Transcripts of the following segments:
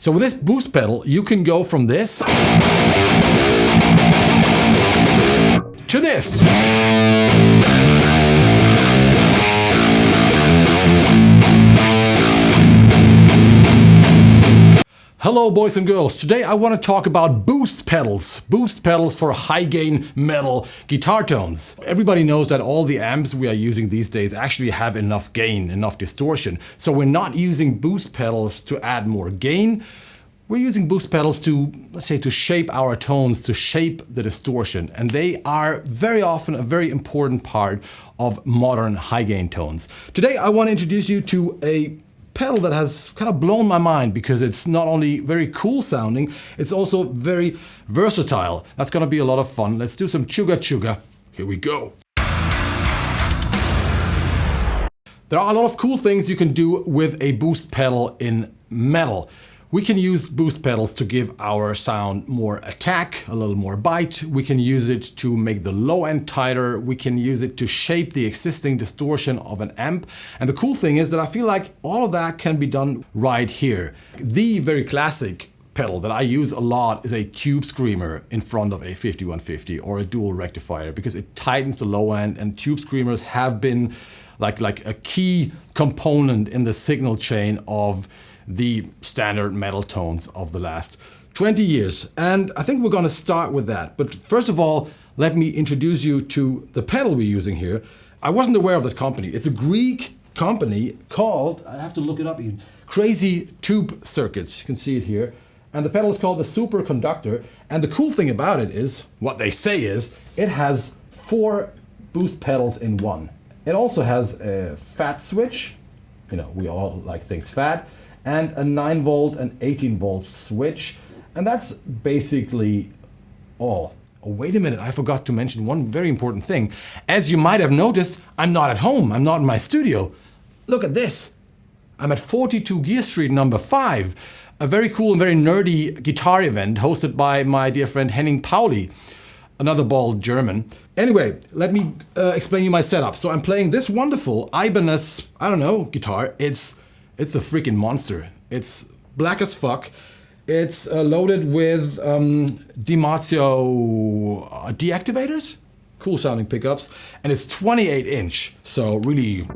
So with this boost pedal, you can go from this to this. Hello boys and girls, today I want to talk about boost pedals for high gain metal guitar tones. Everybody knows that all the amps we are using these days actually have enough gain, enough distortion. So we're not using boost pedals to add more gain. We're using boost pedals to, let's say, to shape our tones, to shape the distortion. And they are very often a very important part of modern high gain tones. Today I want to introduce you to a pedal that has kind of blown my mind because it's not only very cool sounding, it's also very versatile. That's gonna be a lot of fun. Let's do some chugga chugga. Here we go. There are a lot of cool things you can do with a boost pedal in metal. We can use boost pedals to give our sound more attack, a little more bite. We can use it to make the low end tighter. We can use it to shape the existing distortion of an amp. And the cool thing is that I feel like all of that can be done right here. The very classic pedal that I use a lot is a tube screamer in front of a 5150 or a dual rectifier because it tightens the low end, and tube screamers have been like a key component in the signal chain of the standard metal tones of the last 20 years. And I think we're gonna start with that. But first of all, let me introduce you to the pedal we're using here. I wasn't aware of that company. It's a Greek company called, I have to look it up, Crazy Tube Circuits. You can see it here. And the pedal is called the Superconductor. And the cool thing about it is, what they say is, it has 4 boost pedals in one. It also has a fat switch. You know, we all like things fat. And a 9 volt and 18 volt switch. And that's basically all. Oh, wait a minute, I forgot to mention one very important thing. As you might have noticed, I'm not at home, I'm not in my studio. Look at this. I'm at 42 Gear Street number 5, a very cool and very nerdy guitar event hosted by my dear friend Henning Pauli, another bald German. Anyway, let me explain you my setup. So I'm playing this wonderful Ibanez, I don't know, guitar. It's a freaking monster. It's black as fuck. It's loaded with DiMarzio deactivators, cool sounding pickups, and it's 28 inch, so really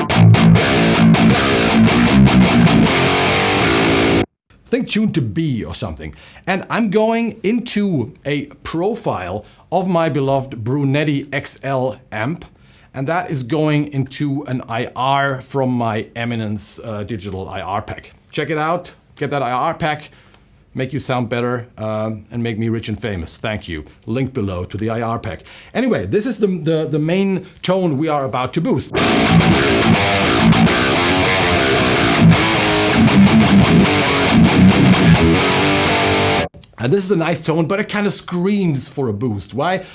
think tuned to B or something. And I'm going into a profile of my beloved Brunetti XL amp. And that is going into an IR from my Eminence digital IR pack. Check it out, get that IR pack, make you sound better, and make me rich and famous. Thank you. Link below to the IR pack. Anyway, this is the main tone we are about to boost. And this is a nice tone, but it kind of screams for a boost. Why?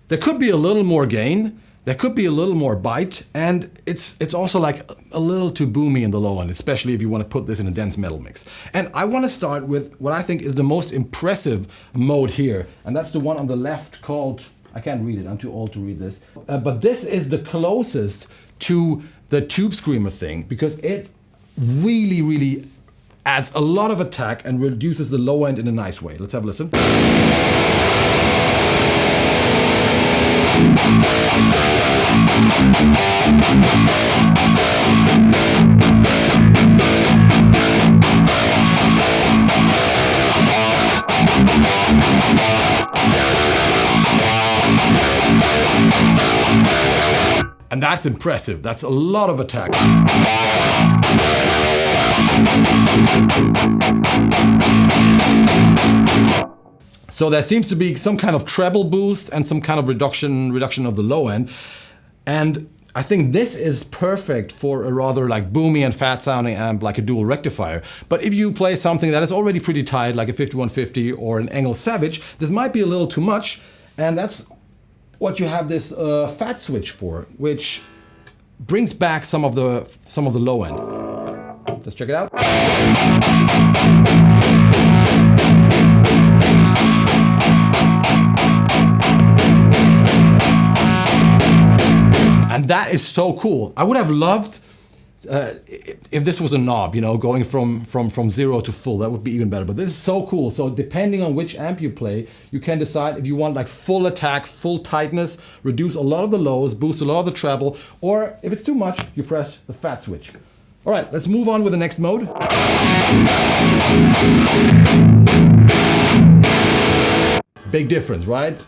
There could be a little more gain. There could be a little more bite, and it's also like a little too boomy in the low end, especially if you want to put this in a dense metal mix. And I want to start with what I think is the most impressive mode here, and that's the one on the left called, I can't read it, I'm too old to read this, but this is the closest to the tube screamer thing because it really adds a lot of attack and reduces the low end in a nice way. Let's have a listen. And that's impressive. That's a lot of attack. So there seems to be some kind of treble boost and some kind of reduction of the low end. And I think this is perfect for a rather like boomy and fat sounding amp like a dual rectifier. But if you play something that is already pretty tight like a 5150 or an Engel Savage, this might be a little too much. And that's what you have this fat switch for, which brings back some of the low end. Let's check it out. And that is so cool. I would have loved if this was a knob, you know, going from 0 to full, that would be even better. But this is so cool. So depending on which amp you play, you can decide if you want like full attack, full tightness, reduce a lot of the lows, boost a lot of the treble, or if it's too much, you press the fat switch. All right, let's move on with the next mode. Big difference, right?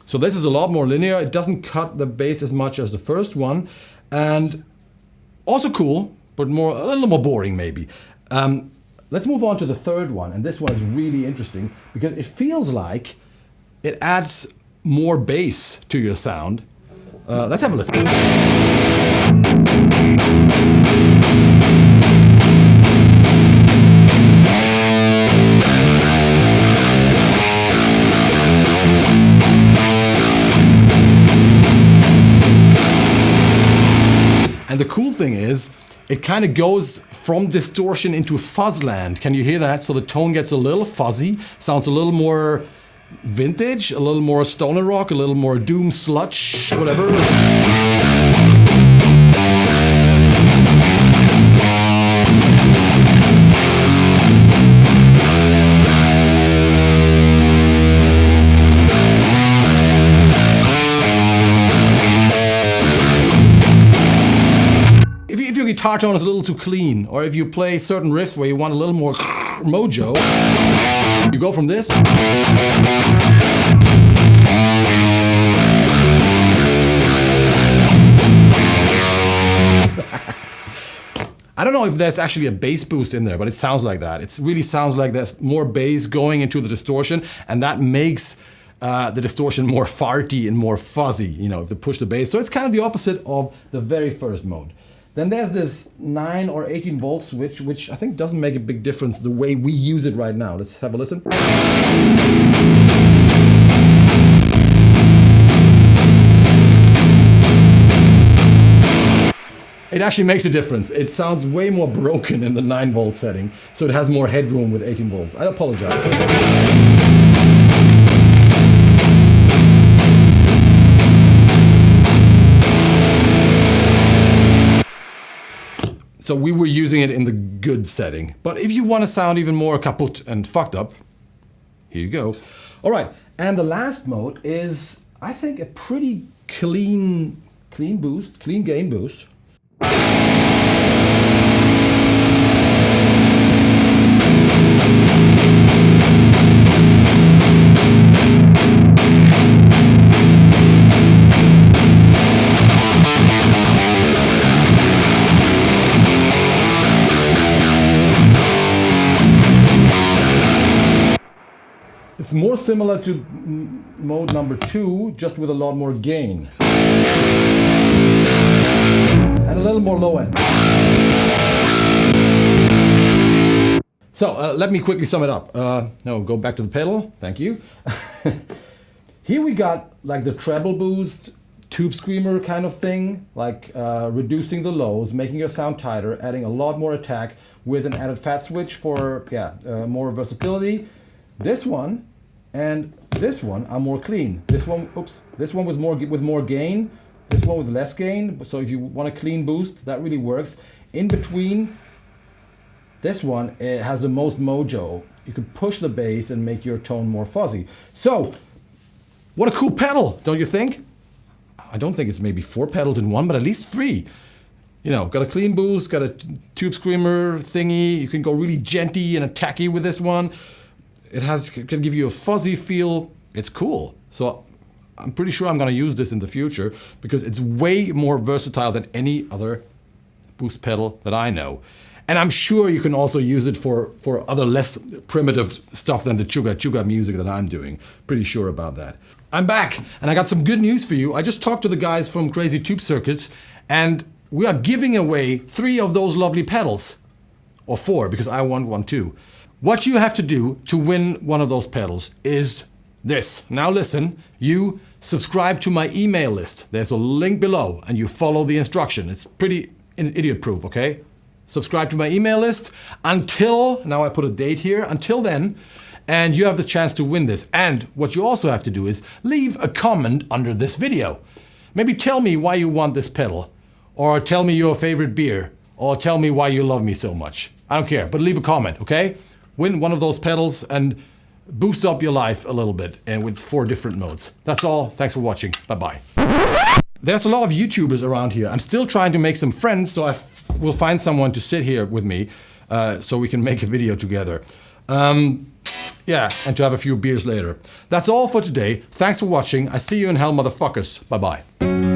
So this is a lot more linear. It doesn't cut the bass as much as the first one, and also cool, but a little more boring maybe. Let's move on to the third one, and this one is really interesting because it feels like it adds more bass to your sound. Let's have a listen. And the cool thing is, it kind of goes from distortion into fuzz land. Can you hear that? So the tone gets a little fuzzy, sounds a little more vintage, a little more stoner rock, a little more doom sludge, whatever. If your guitar tone is a little too clean, or if you play certain riffs where you want a little more mojo, you go from this. I don't know if there's actually a bass boost in there, but it sounds like that. It really sounds like there's more bass going into the distortion, and that makes the distortion more farty and more fuzzy, you know, if you push the bass. So it's kind of the opposite of the very first mode. Then there's this 9 or 18 volt switch, which I think doesn't make a big difference the way we use it right now. Let's have a listen. It actually makes a difference. It sounds way more broken in the 9 volt setting, so it has more headroom with 18 volts. I apologize. So we were using it in the good setting. But if you want to sound even more kaput and fucked up, here you go. All right, and the last mode is, I think, a pretty clean boost, clean gain boost. It's more similar to mode number 2, just with a lot more gain. And a little more low end. So let me quickly sum it up. No, go back to the pedal, thank you. Here we got like the treble boost, tube screamer kind of thing, like reducing the lows, making your sound tighter, adding a lot more attack with an added fat switch for more versatility. This one and this one are more clean. This one was with more gain. This one with less gain. So if you want a clean boost, that really works. In between, this one it has the most mojo. You can push the bass and make your tone more fuzzy. So, what a cool pedal, don't you think? I don't think it's maybe 4 pedals in one, but at least 3. You know, got a clean boost, got a tube screamer thingy. You can go really djenty and attacky with this one. It can give you a fuzzy feel. It's cool. So I'm pretty sure I'm going to use this in the future because it's way more versatile than any other boost pedal that I know. And I'm sure you can also use it for other less primitive stuff than the chuga music that I'm doing. Pretty sure about that. I'm back, and I got some good news for you. I just talked to the guys from Crazy Tube Circuits, and we are giving away 3 of those lovely pedals. Or 4, because I want one too. What you have to do to win one of those pedals is this. Now listen, you subscribe to my email list. There's a link below and you follow the instruction. It's pretty idiot proof, okay? Subscribe to my email list until, now I put a date here, until then, and you have the chance to win this. And what you also have to do is leave a comment under this video. Maybe tell me why you want this pedal, or tell me your favorite beer, or tell me why you love me so much. I don't care, but leave a comment, okay? Win one of those pedals and boost up your life a little bit, and with 4 different modes. That's all. Thanks for watching. Bye-bye. There's a lot of YouTubers around here. I'm still trying to make some friends, so I will find someone to sit here with me so we can make a video together. Yeah, and to have a few beers later. That's all for today. Thanks for watching. I see you in hell, motherfuckers. Bye-bye.